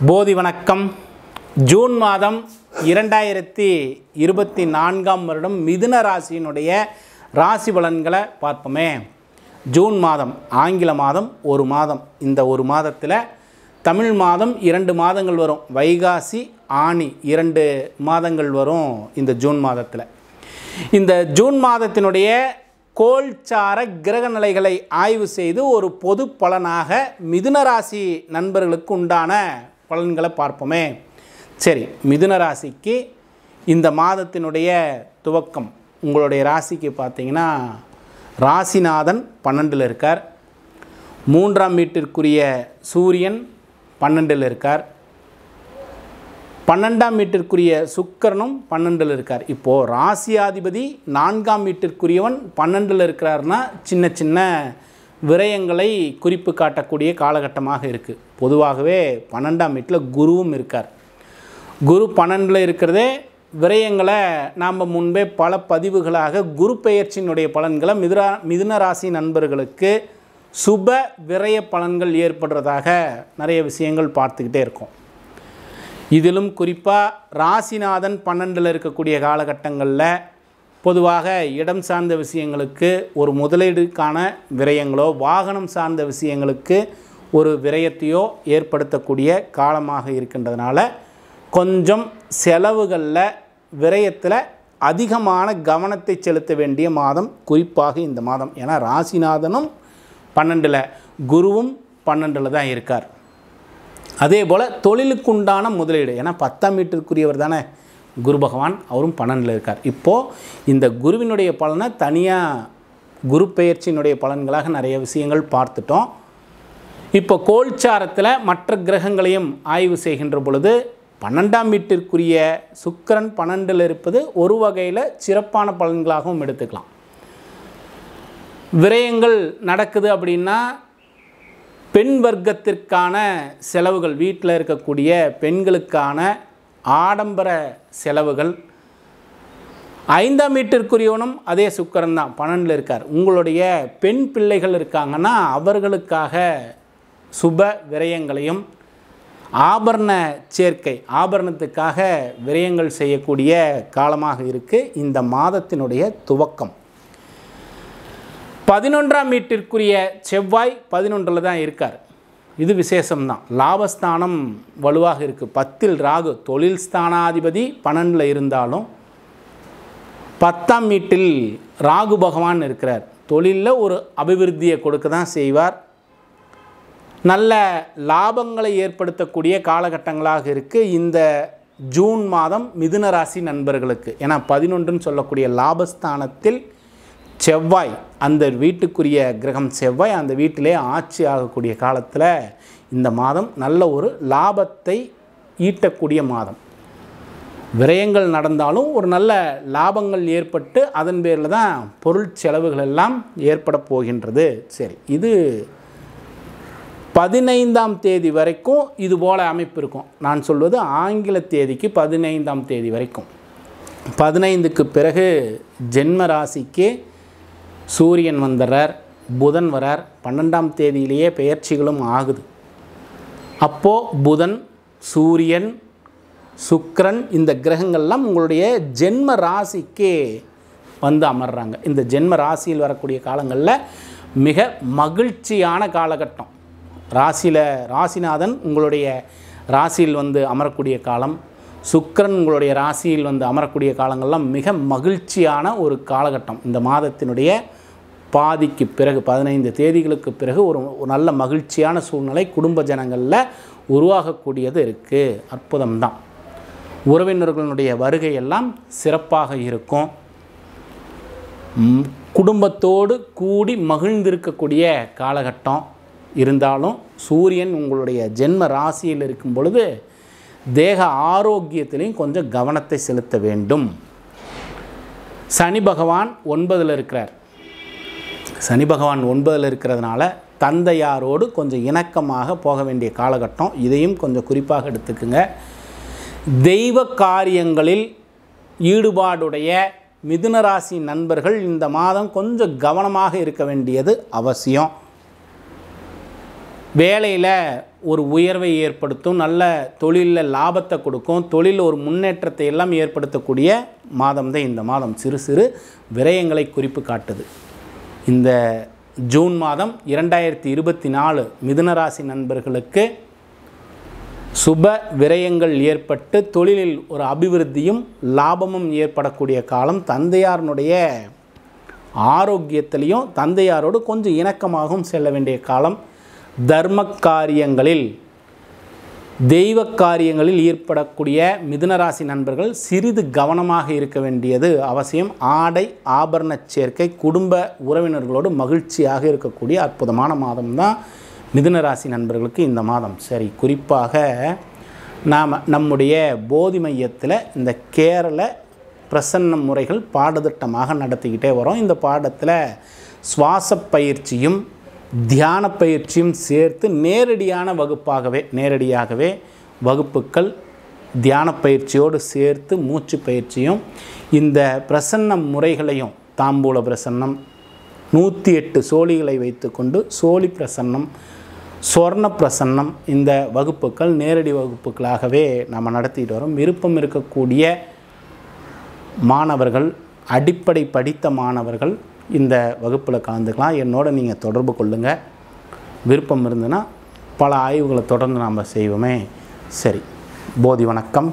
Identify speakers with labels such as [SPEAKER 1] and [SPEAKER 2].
[SPEAKER 1] போதி வணக்கம். ஜூன் மாதம் 2024 வருடம் மிதுன ராசியினுடைய ராசி பலன்களை பார்ப்போமே. ஜூன் மாதம் ஆங்கில மாதம் ஒரு மாதம். இந்த ஒரு மாதத்தில் தமிழ் மாதம் 2 மாதங்கள் வரும். வைகாசி ஆனி 2 மாதங்கள் வரும் இந்த ஜூன் மாதத்தில். இந்த ஜூன் மாதத்தினுடைய கோல்சார கிரக நிலைகளை ஆய்வு செய்து ஒரு பொது பலனாக மிதுன ராசி நண்பர்களுக்கு உண்டான பலன்களை பார்ப்போமே. சரி, மிதுன ராசிக்கு இந்த மாதத்தினுடைய துவக்கம் உங்களுடைய ராசிக்கு பார்த்தீங்கன்னா ராசிநாதன் 12ல் இருக்கார். 3ஆம் வீட்டிற்குரிய சூரியன் 12ல் இருக்கார். 12ஆம் வீட்டிற்குரிய சுக்கிரனும் 12ல் இருக்கார். இப்போது ராசியாதிபதி 4ஆம் வீட்டிற்குரியவன் 12ல் இருக்கிறார்னா சின்ன சின்ன விரயங்களை குறிப்பு காட்டக்கூடிய காலகட்டமாக இருக்குது. பொதுவாகவே 12ஆம் வீட்டில் குருவும் இருக்கார். குரு 12ல் இருக்கிறதே விரயங்களை நாம் முன்பே பல பதிவுகளாக குரு பெயர்ச்சியினுடைய பலன்களை மிதுன ராசி நண்பர்களுக்கு சுப விரய பலன்கள் ஏற்படுறதாக நிறைய விஷயங்கள் பார்த்துக்கிட்டே இருக்கோம். இதிலும் குறிப்பாக ராசிநாதன் 12ல் இருக்கக்கூடிய காலகட்டங்களில் பொதுவாக இடம் சார்ந்த விஷயங்களுக்கு ஒரு முதலீடுக்கான விரயங்களோ வாகனம் சார்ந்த விஷயங்களுக்கு ஒரு விரயத்தையோ ஏற்படுத்தக்கூடிய காலமாக இருக்கின்றதுனால கொஞ்சம் செலவுகளில் விரயத்தில் அதிகமான கவனத்தை செலுத்த வேண்டிய மாதம் குறிப்பாக இந்த மாதம். ஏன்னா ராசிநாதனும் 12ல் குருவும் 12ல் தான் இருக்கார். அதே போல் தொழிலுக்குண்டான முதலீடு, ஏன்னா 10ஆம் வீட்டிற்குரியவர் தானே குரு பகவான், அவரும் 12ல் இருக்கார். இப்போது இந்த குருவினுடைய பலனை தனியாக குரு பெயர்ச்சியினுடைய பலன்களாக நிறைய விஷயங்கள் பார்த்துட்டோம். இப்போ கோல்சாரத்தில் மற்ற கிரகங்களையும் ஆய்வு செய்கின்ற பொழுது 12ஆம் வீட்டிற்குரிய சுக்கிரன் 12ல் இருப்பது ஒரு வகையில் சிறப்பான பலன்களாகவும் எடுத்துக்கலாம். விரயங்கள் நடக்குது அப்படின்னா பெண் வர்க்கத்திற்கான செலவுகள், வீட்டில் இருக்கக்கூடிய பெண்களுக்கான ஆடம்பர செலவுகள். 5ஆம் வீட்டிற்குரியவனும் அதே சுக்கிரன் தான் 12ல் இருக்கார். உங்களுடைய பெண் பிள்ளைகள் இருக்காங்கன்னா அவர்களுக்காக சுப விரயங்களையும் ஆபரண சேர்க்கை, ஆபரணத்துக்காக விரயங்கள் செய்யக்கூடிய காலமாக இருக்குது இந்த மாதத்தினுடைய துவக்கம். 11ஆம் வீட்டிற்குரிய செவ்வாய் 11ல் தான் இருக்கார். இது விசேஷம்தான். லாபஸ்தானம் வலுவாக இருக்குது. 10ல் ராகு, தொழில் ஸ்தானாதிபதி 12ல் இருந்தாலும் 10ஆம் வீட்டில் ராகு பகவான் இருக்கிறார். தொழிலில் ஒரு அபிவிருத்தியை கொடுக்க தான் செய்வார். நல்ல லாபங்களை ஏற்படுத்தக்கூடிய காலகட்டங்களாக இருக்குது இந்த ஜூன் மாதம் மிதுன ராசி நண்பர்களுக்கு. ஏன்னா 11ன்னு சொல்லக்கூடிய லாபஸ்தானத்தில் செவ்வாய், அந்த வீட்டுக்குரிய கிரகம் செவ்வாய் அந்த வீட்டிலே ஆட்சி ஆகக்கூடிய காலத்தில் இந்த மாதம் நல்ல ஒரு லாபத்தை ஈட்டக்கூடிய மாதம். விரயங்கள் நடந்தாலும் ஒரு நல்ல லாபங்கள் ஏற்பட்டு அதன் பேரில் தான் பொருள் செலவுகள் எல்லாம் ஏற்பட போகின்றது. சரி, இது 15ஆம் தேதி வரைக்கும் இது போல் அமைப்பு இருக்கும். நான் சொல்வது ஆங்கில தேதிக்கு 15ஆம் தேதி வரைக்கும். 15க்கு பிறகு ஜென்ம ராசிக்கு சூரியன் வந்துடுறார், புதன் வரார். 12ஆம் தேதியிலேயே பெயர்ச்சிகளும் ஆகுது. அப்போது புதன், சூரியன், சுக்கிரன் இந்த கிரகங்கள்லாம் உங்களுடைய ஜென்ம ராசிக்கு வந்து அமர்றாங்க. இந்த ஜென்ம ராசியில் வரக்கூடிய காலங்களில் மிக மகிழ்ச்சியான காலகட்டம். ராசிநாதன் உங்களுடைய ராசியில் வந்து அமரக்கூடிய காலம், சுக்கிரன் உங்களுடைய ராசியில் வந்து அமரக்கூடிய காலங்கள்லாம் மிக மகிழ்ச்சியான ஒரு காலகட்டம். இந்த மாதத்தினுடைய பாதிக்கு பிறகு 15 தேதிகளுக்கு பிறகு ஒரு நல்ல மகிழ்ச்சியான சூழ்நிலை குடும்ப ஜனங்களில் உருவாகக்கூடியது இருக்குது. அற்புதம்தான். உறவினர்களுடைய வருகையெல்லாம் சிறப்பாக இருக்கும். குடும்பத்தோடு கூடி மகிழ்ந்திருக்கக்கூடிய காலகட்டம். இருந்தாலும் சூரியன் உங்களுடைய ஜென்ம ராசியில் இருக்கும் பொழுது தேக ஆரோக்கியத்திலையும் கொஞ்சம் கவனத்தை செலுத்த வேண்டும். சனி பகவான் 9ல் இருக்கிறார். சனி பகவான் 9ல் இருக்கிறதுனால தந்தையாரோடு கொஞ்சம் இணக்கமாக போக வேண்டிய காலகட்டம். இதையும் கொஞ்சம் குறிப்பாக எடுத்துக்குங்க. தெய்வ காரியங்களில் ஈடுபாடுடைய மிதுன ராசி நண்பர்கள் இந்த மாதம் கொஞ்சம் கவனமாக இருக்க வேண்டியது அவசியம். வேலையில் ஒரு உயர்வை ஏற்படுத்தும், நல்ல தொழிலில் லாபத்தை கொடுக்கும், தொழிலில் ஒரு முன்னேற்றத்தை எல்லாம் ஏற்படுத்தக்கூடிய மாதம் தான் இந்த மாதம். சிறு சிறு விரயங்களை குறிப்பு காட்டுது. இந்த ஜூன் மாதம் 2024 மிதுன ராசி நண்பர்களுக்கு சுப விரயங்கள் ஏற்பட்டு தொழிலில் ஒரு அபிவிருத்தியும் லாபமும் ஏற்படக்கூடிய காலம். தந்தையாரனுடைய ஆரோக்கியத்திலையும் தந்தையாரோடு கொஞ்சம் இணக்கமாகவும் செல்ல வேண்டிய காலம். தர்ம காரியங்களில் தெய்வ காரியங்களில் ஈடுபடக்கூடிய மிதுனராசி நண்பர்கள் சிறிது கவனமாக இருக்க வேண்டியது அவசியம். ஆடை ஆபரண சேர்க்கை, குடும்ப உறவினர்களோடு மகிழ்ச்சியாக இருக்கக்கூடிய அற்புதமான மாதம்தான் மிதுனராசி நண்பர்களுக்கு இந்த மாதம். சரி, குறிப்பாக நாம் நம்முடைய போதி மையத்தில் இந்த கேரள பிரசன்ன முறைகள் பாடத்திட்டமாக நடத்திக்கிட்டே வரோம். இந்த பாடத்தில் சுவாச பயிற்சியும் தியான பயிற்சியும் சேர்த்து நேரடியாகவே வகுப்புகள் தியான பயிற்சியோடு சேர்த்து மூச்சு பயிற்சியும் இந்த பிரசன்ன முறைகளையும் தாம்பூல பிரசன்னம், 108 சோழிகளை வைத்துக்கொண்டு சோழி பிரசன்னம், சொர்ண பிரசன்னம், இந்த வகுப்புகள் நேரடி வகுப்புகளாகவே நம்ம நடத்திட்டு வரோம். விருப்பம் இருக்கக்கூடிய மாணவர்கள், அடிப்படை படித்த மாணவர்கள் இந்த வகுப்பில் கலந்துக்கலாம். என்னோட நீங்கள் தொடர்பு கொள்ளுங்கள். விருப்பம் இருந்ததுன்னா பல ஆய்வுகளை தொடர்ந்து நாம் செய்வோமே. சரி, போதி வணக்கம்.